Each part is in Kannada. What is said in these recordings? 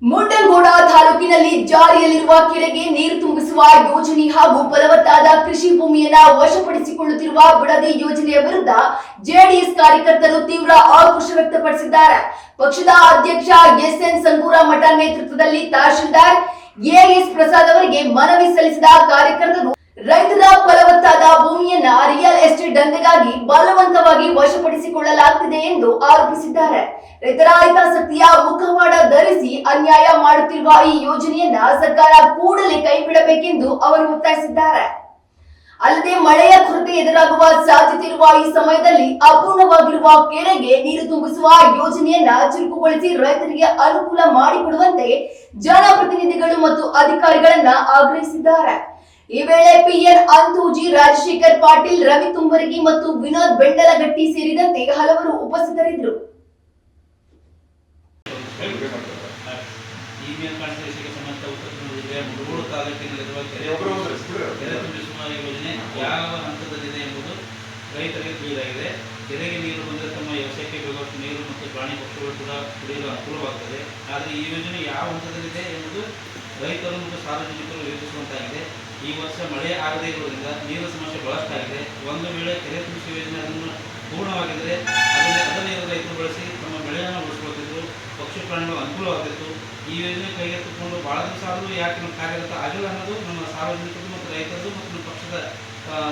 ಮುಂಡಗೋಡ ತಾಲೂಕಿನಲ್ಲಿ ಜಾರಿಯಲ್ಲಿರುವ ಕೆರೆಗೆ ನೀರು ತುಂಬಿಸುವ ಯೋಜನೆ ಹಾಗೂ ಫಲವತ್ತಾದ ಕೃಷಿ ಭೂಮಿಯನ್ನ ವಶಪಡಿಸಿಕೊಳ್ಳುತ್ತಿರುವ ಬಿಡದಿ ಯೋಜನೆಯ ವಿರುದ್ಧ ಜೆಡಿಎಸ್ ಕಾರ್ಯಕರ್ತರು ತೀವ್ರ ಆಕ್ರೋಶ ವ್ಯಕ್ತಪಡಿಸಿದ್ದಾರೆ. ಪಕ್ಷದ ಅಧ್ಯಕ್ಷ ಎಸ್ಎನ್ ಸಂಗೂರ ಮಠ ನೇತೃತ್ವದಲ್ಲಿ ತಹಶೀಲ್ದಾರ್ ಎಎಸ್ ಪ್ರಸಾದ್ ಅವರಿಗೆ ಮನವಿ ಸಲ್ಲಿಸಿದ ಕಾರ್ಯಕರ್ತರು ರೈತರ ಫಲವತ್ತಾದ ಭೂಮಿಯನ್ನ ರಿಯಲ್ ಎಸ್ಟೇಟ್ ದಂಧೆಗಾಗಿ ಬಲವಂತವಾಗಿ ವಶಪಡಿಸಿಕೊಳ್ಳಲಾಗುತ್ತಿದೆ ಎಂದು ಆರೋಪಿಸಿದ್ದಾರೆ. ರೈತರ ಹಿತಾಸಕ್ತಿಯ ಮುಖವಾಡ ಧರಿಸಿ ಅನ್ಯಾಯ ಮಾಡುತ್ತಿರುವ ಈ ಯೋಜನೆಯನ್ನ ಸರ್ಕಾರ ಕೂಡಲೇ ಕೈಬಿಡಬೇಕೆಂದು ಅವರು ಒತ್ತಾಯಿಸಿದ್ದಾರೆ. ಅಲ್ಲದೆ ಮಳೆಯ ಕೊರತೆ ಎದುರಾಗುವ ಸಾಧ್ಯತೆ ಇರುವ ಈ ಸಮಯದಲ್ಲಿ ಅಪೂರ್ಣವಾಗಿರುವ ಕೆರೆಗೆ ನೀರು ತುಂಬಿಸುವ ಯೋಜನೆಯನ್ನ ಚುರುಕುಗೊಳಿಸಿ ರೈತರಿಗೆ ಅನುಕೂಲ ಮಾಡಿಕೊಡುವಂತೆ ಜನಪ್ರತಿನಿಧಿಗಳು ಮತ್ತು ಅಧಿಕಾರಿಗಳನ್ನ ಆಗ್ರಹಿಸಿದ್ದಾರೆ. ಈ ವೇಳೆ ಪಿಎನ್ ಅಂತೂಜಿ, ರಾಜಶೇಖರ್ ಪಾಟೀಲ್, ರವಿ ತುಂಬರಗಿ ಮತ್ತು ವಿನೋದ್ ಬೆಂಡಲಗಟ್ಟಿ ಸೇರಿದಂತೆ ಹಲವರು ಉಪಸ್ಥಿತರಿದ್ದರು. ಯಾವ ಹಂತದಲ್ಲಿದೆ ಎಂಬುದು ರೈತರಿಗೆ ತಿಳಿದಾಗಿದೆ. ಕೆರೆಗೆ ನೀರು ಬಂದರೆ ತಮ್ಮ ವ್ಯವಸಾಯಕ್ಕೆ ಬೇಕಾದಷ್ಟು ನೀರು ಮತ್ತು ಪ್ರಾಣಿ ಪಕ್ಷಿಗಳು ಕೂಡ ಕುಡಿಯಲು ಅನುಕೂಲವಾಗುತ್ತದೆ. ಆದರೆ ಈ ಯೋಜನೆ ಯಾವ ಹಂತದಲ್ಲಿದೆ ಎಂಬುದು ರೈತರು ಮತ್ತು ಸಾರ್ವಜನಿಕರು ಯೋಚಿಸುವಂತಾಗಿದೆ. ಈ ವರ್ಷ ಮಳೆ ಆಗದೇ ಇರುವುದರಿಂದ ನೀರಿನ ಸಮಸ್ಯೆ ಬಹಳಷ್ಟಾಗಿದೆ. ಒಂದು ವೇಳೆ ಕೆರೆ ತುಂಬಿಸುವ ಯೋಜನೆ ಅದನ್ನು ಪೂರ್ಣವಾಗಿದ್ದರೆ ಅದರ ನೀರು ರೈತರು ಬಳಸಿ ತಮ್ಮ ಬೆಳೆಯನ್ನು ಉಳಿಸ್ಕೊಳ್ತಿದ್ರು, ಪಕ್ಷಿ ಪ್ರಾಣಿಗಳು ಅನುಕೂಲವಾಗ್ತಿತ್ತು. ಈ ಯೋಜನೆ ಕೈಗೆತ್ತಿಕೊಂಡು ಭಾಳ ದಿವಸ ಆದರೂ ಯಾಕೆ ನಮ್ಮ ಕಾರ್ಯರತ ಆಗಿಲ್ಲ ಅನ್ನೋದು ನಮ್ಮ ಸಾರ್ವಜನಿಕರು ಮತ್ತು ರೈತರದು ಮತ್ತು ನಮ್ಮ ಪಕ್ಷದ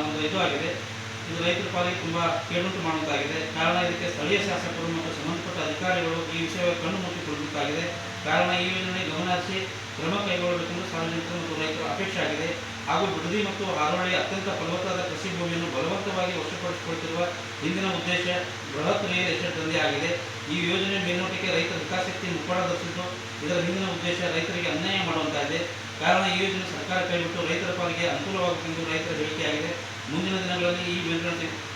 ಒಂದು ಇದು ಆಗಿದೆ. ಇದು ರೈತರ ಪಾಲಿಗೆ ತುಂಬ ಕೇಳುಂಟು ಮಾಡುವಂತಾಗಿದೆ. ಕಾರಣ ಇದಕ್ಕೆ ಸ್ಥಳೀಯ ಶಾಸಕರು ಮತ್ತು ಸಂಬಂಧಪಟ್ಟ ಅಧಿಕಾರಿಗಳು ಈ ವಿಷಯ ಕಣ್ಣು ಮುಚ್ಚಿಕೊಳ್ಳಬೇಕಾಗಿದೆ. ಕಾರಣ ಈ ಯೋಜನೆ ಗಮನಿಸಿ ಕ್ರಮ ಕೈಗೊಳ್ಳಬೇಕೆಂದು ಸಾರ್ವಜನಿಕರು ಮತ್ತು ರೈತರ ಅಪೇಕ್ಷೆ ಆಗಿದೆ. ಹಾಗೂ ಬಿಡದಿ ಮತ್ತು ಹಾರೋಹಳ್ಳಿ ಅತ್ಯಂತ ಫಲವತ್ತಾದ ಕೃಷಿ ಭೂಮಿಯನ್ನು ಬಲವಂತವಾಗಿ ವಶಪಡಿಸಿಕೊಳ್ಳುತ್ತಿರುವ ಹಿಂದಿನ ಉದ್ದೇಶ ಬೃಹತ್ ರಿಯಲ್ ಎಸ್ಟೇಟ್ ದಂಧೆ ಆಗಿದೆ. ಈ ಯೋಜನೆ ಮೇಲ್ನೋಟಕ್ಕೆ ರೈತರ ಹಿತಾಸಕ್ತಿ ಮುಖವಾಡ ಧರಿಸಿದ್ದು, ಇದರ ಹಿಂದಿನ ಉದ್ದೇಶ ರೈತರಿಗೆ ಅನ್ಯಾಯ ಮಾಡುವಂತಾಗಿದೆ. ಕಾರಣ ಈ ಯೋಜನೆ ಸರ್ಕಾರ ಕೈಬಿಟ್ಟು ರೈತರ ಪಾಲಿಗೆ ಅನುಕೂಲವಾಗುತ್ತೆಂದು ರೈತರ ಹೇಳಿಕೆಯಾಗಿದೆ. ಮುಂದಿನ ದಿನಗಳಲ್ಲಿ ಈ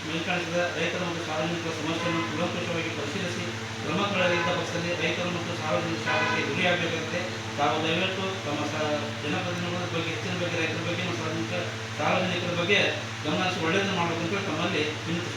ಮೇಲ್ಕಾಣಿಸಿದ ರೈತರ ಮತ್ತು ಸಾರ್ವಜನಿಕರ ಸಮಸ್ಯೆಯನ್ನು ಕೂಲಂಕಷವಾಗಿ ಪರಿಶೀಲಿಸಿ ಕ್ರಮ ಕೈಗೊಳ್ಳದಿದ್ದ ಪಕ್ಷದಲ್ಲಿ ರೈತರು ಮತ್ತು ಸಾರ್ವಜನಿಕ ಶಾಖಕ್ಕೆ ಗುರಿಯಾಗಬೇಕಾಗುತ್ತೆ. ತಾವು ದಯವಿಟ್ಟು ತಮ್ಮ ಜನಪ್ರತಿನಿಧಿಗಳ ಬಗ್ಗೆ ಹೆಚ್ಚಿನ ಬಗ್ಗೆ ರೈತರ ಬಗ್ಗೆ ಮತ್ತು ಸಾರ್ವಜನಿಕರ ಬಗ್ಗೆ ಗಮನ ಹರಿಸಿ ಒಳ್ಳೆಯದನ್ನು ಮಾಡಬೇಕಂತ ತಮ್ಮಲ್ಲಿ ವಿನಂತಿ.